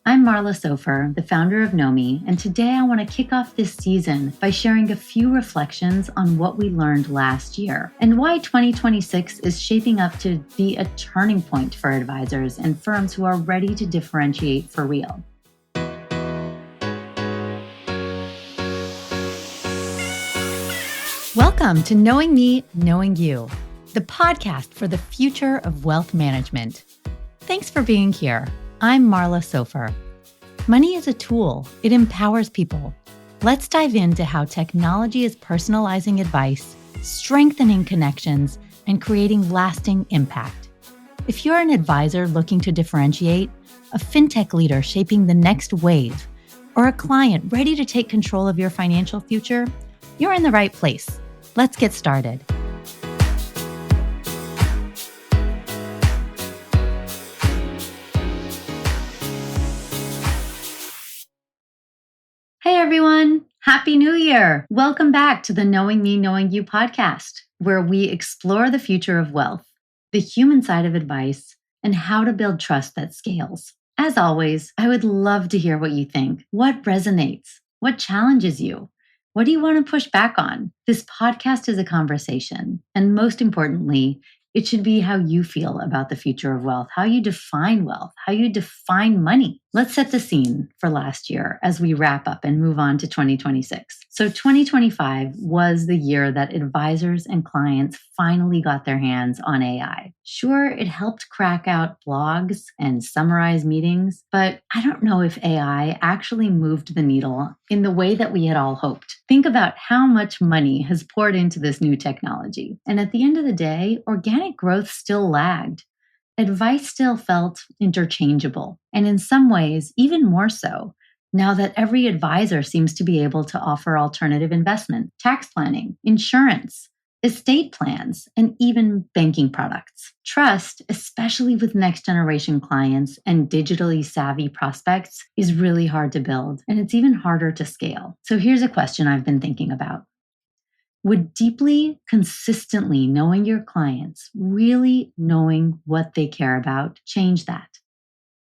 I'm Marla Sofer, the founder of Nomi, and today I want to kick off this season by sharing a few reflections on what we learned last year and why 2026 is shaping up to be a turning point for advisors and firms who are ready to differentiate for real. Welcome to Knowing Me, Knowing You, the podcast for the future of wealth management. Thanks for being here. I'm Marla Sofer. Money is a tool. It empowers people. Let's dive into how technology is personalizing advice, strengthening connections, and creating lasting impact. If you're an advisor looking to differentiate, a fintech leader shaping the next wave, or a client ready to take control of your financial future, you're in the right place. Let's get started. Hey everyone, Happy New Year! Welcome back to the Knowing Me, Knowing You podcast, where we explore the future of wealth, the human side of advice, and how to build trust that scales. As always, I would love to hear what you think. What resonates? What challenges you? What do you want to push back on? This podcast is a conversation, and most importantly, it should be how you feel about the future of wealth, how you define wealth, how you define money. Let's set the scene for last year as we wrap up and move on to 2026. So 2025 was the year that advisors and clients finally got their hands on AI. Sure, it helped crack out blogs and summarize meetings, but I don't know if AI actually moved the needle in the way that we had all hoped. Think about how much money has poured into this new technology. And at the end of the day, organic growth still lagged. Advice still felt interchangeable, and in some ways, even more so, now that every advisor seems to be able to offer alternative investment, tax planning, insurance, estate plans, and even banking products. Trust, especially with next generation clients and digitally savvy prospects, is really hard to build, and it's even harder to scale. So here's a question I've been thinking about. Would deeply, consistently knowing your clients, really knowing what they care about, change that?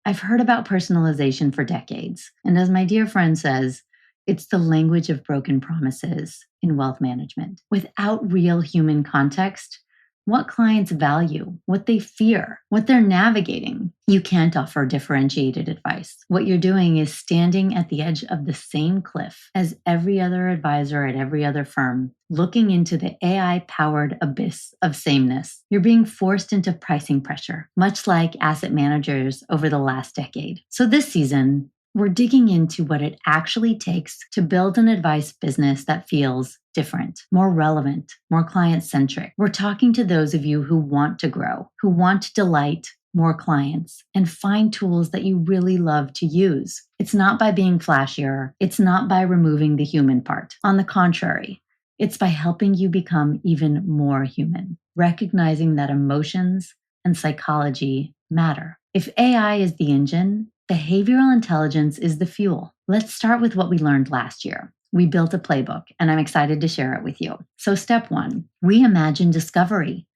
I've heard about personalization for decades, and as my dear friend says, it's the language of broken promises in wealth management. Without real human context, what clients value, what they fear, what they're navigating, you can't offer differentiated advice. What you're doing is standing at the edge of the same cliff as every other advisor at every other firm, looking into the AI-powered abyss of sameness. You're being forced into pricing pressure, much like asset managers over the last decade. So this season, we're digging into what it actually takes to build an advice business that feels different, more relevant, more client-centric. We're talking to those of you who want to grow, who want to delight more clients and find tools that you really love to use. It's not by being flashier. It's not by removing the human part. On the contrary, it's by helping you become even more human, recognizing that emotions and psychology matter. If AI is the engine, behavioral intelligence is the fuel. Let's start with what we learned last year. We built a playbook, and I'm excited to share it with you. So step one, reimagine discovery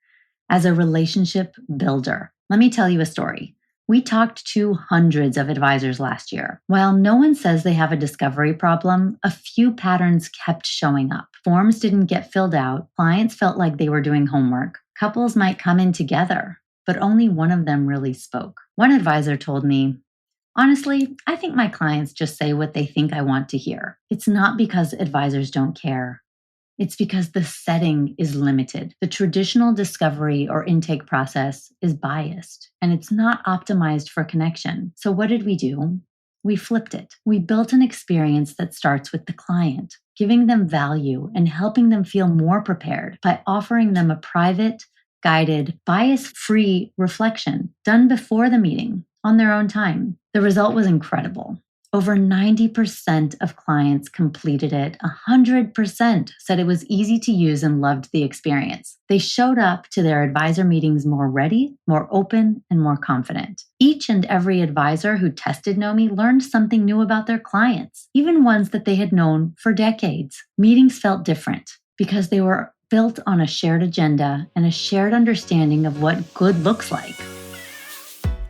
as a relationship builder. Let me tell you a story. We talked to hundreds of advisors last year. While no one says they have a discovery problem, a few patterns kept showing up. Forms didn't get filled out. Clients felt like they were doing homework. Couples might come in together, but only one of them really spoke. One advisor told me, "Honestly, I think my clients just say what they think I want to hear." It's not because advisors don't care. It's because the setting is limited. The traditional discovery or intake process is biased, and it's not optimized for connection. So what did we do? We flipped it. We built an experience that starts with the client, giving them value and helping them feel more prepared by offering them a private, guided, bias-free reflection done before the meeting on their own time. The result was incredible. Over 90% of clients completed it. 100% said it was easy to use and loved the experience. They showed up to their advisor meetings more ready, more open, and more confident. Each and every advisor who tested Nomi learned something new about their clients, even ones that they had known for decades. Meetings felt different because they were built on a shared agenda and a shared understanding of what good looks like.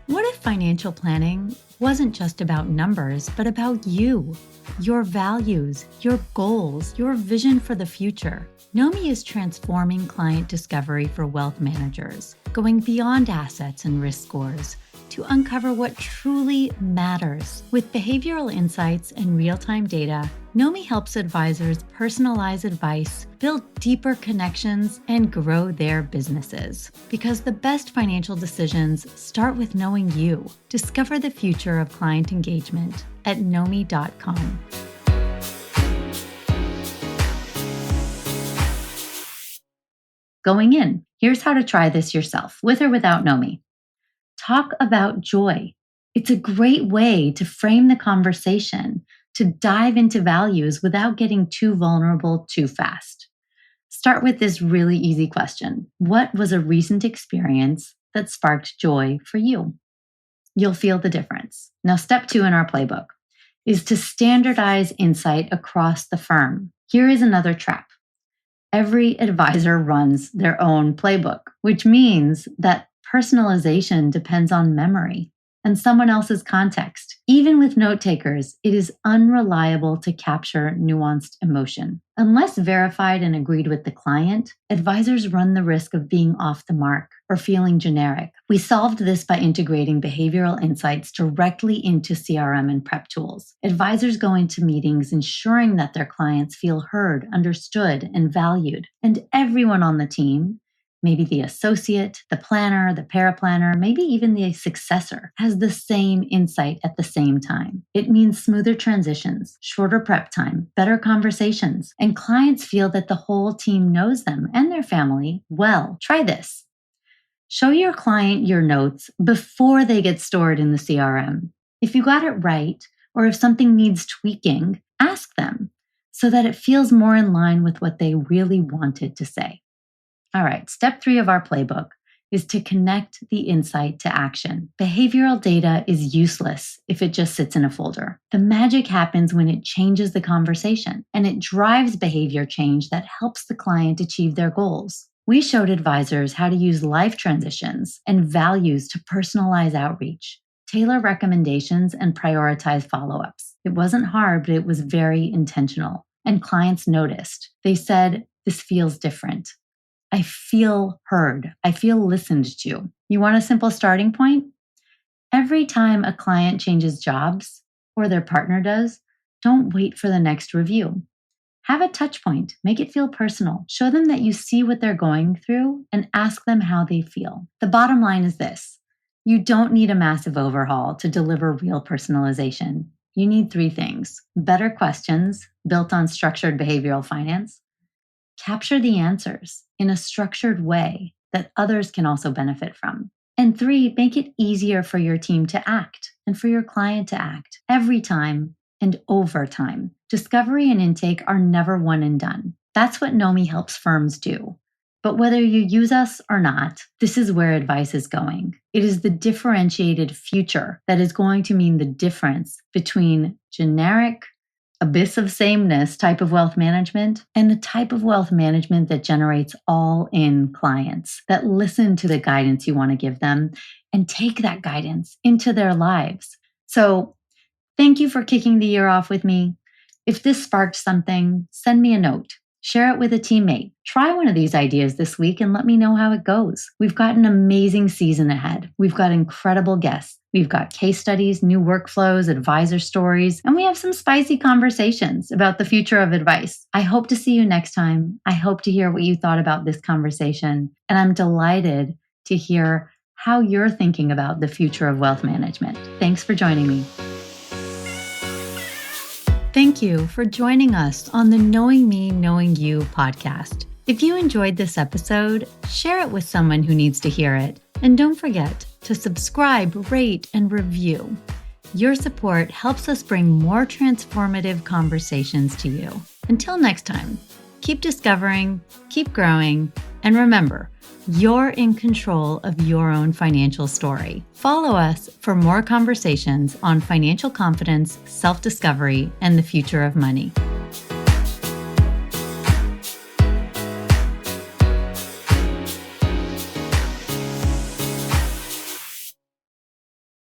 What if financial planning wasn't just about numbers, but about you, your values, your goals, your vision for the future. Nomi is transforming client discovery for wealth managers, going beyond assets and risk scores to uncover what truly matters. With behavioral insights and real-time data, Nomi helps advisors personalize advice, build deeper connections, and grow their businesses. Because the best financial decisions start with knowing you. Discover the future of client engagement at nomi.com. Going in, here's how to try this yourself, with or without Nomi. Talk about joy. It's a great way to frame the conversation, to dive into values without getting too vulnerable too fast. Start with this really easy question. What was a recent experience that sparked joy for you? You'll feel the difference. Now, step 2 in our playbook is to standardize insight across the firm. Here is another trap. Every advisor runs their own playbook, which means that personalization depends on memory and someone else's context. Even with note takers, it is unreliable to capture nuanced emotion. Unless verified and agreed with the client, advisors run the risk of being off the mark or feeling generic. We solved this by integrating behavioral insights directly into CRM and prep tools. Advisors go into meetings ensuring that their clients feel heard, understood, and valued. And everyone on the team, maybe the associate, the planner, the paraplanner, maybe even the successor, has the same insight at the same time. It means smoother transitions, shorter prep time, better conversations, and clients feel that the whole team knows them and their family well. Try this. Show your client your notes before they get stored in the CRM. If you got it right, or if something needs tweaking, ask them so that it feels more in line with what they really wanted to say. All right, step 3 of our playbook is to connect the insight to action. Behavioral data is useless if it just sits in a folder. The magic happens when it changes the conversation and it drives behavior change that helps the client achieve their goals. We showed advisors how to use life transitions and values to personalize outreach, tailor recommendations, and prioritize follow-ups. It wasn't hard, but it was very intentional. And clients noticed. They said, "This feels different. I feel heard. I feel listened to." You want a simple starting point? Every time a client changes jobs, or their partner does, don't wait for the next review. Have a touch point. Make it feel personal. Show them that you see what they're going through and ask them how they feel. The bottom line is this. You don't need a massive overhaul to deliver real personalization. You need 3 things. Better questions built on structured behavioral finance. Capture the answers in a structured way that others can also benefit from. And 3, make it easier for your team to act and for your client to act every time and over time. Discovery and intake are never one and done. That's what Nomi helps firms do. But whether you use us or not, this is where advice is going. It is the differentiated future that is going to mean the difference between generic, abyss of sameness type of wealth management and the type of wealth management that generates all-in clients that listen to the guidance you want to give them and take that guidance into their lives. So thank you for kicking the year off with me. If this sparked something, send me a note. Share it with a teammate. Try one of these ideas this week and let me know how it goes. We've got an amazing season ahead. We've got incredible guests. We've got case studies, new workflows, advisor stories, and we have some spicy conversations about the future of advice. I hope to see you next time. I hope to hear what you thought about this conversation, and I'm delighted to hear how you're thinking about the future of wealth management. Thanks for joining me. Thank you for joining us on the Knowing Me, Knowing You podcast. If you enjoyed this episode, share it with someone who needs to hear it. And don't forget to subscribe, rate, and review. Your support helps us bring more transformative conversations to you. Until next time, keep discovering, keep growing, and remember, you're in control of your own financial story. Follow us for more conversations on financial confidence, self-discovery, and the future of money.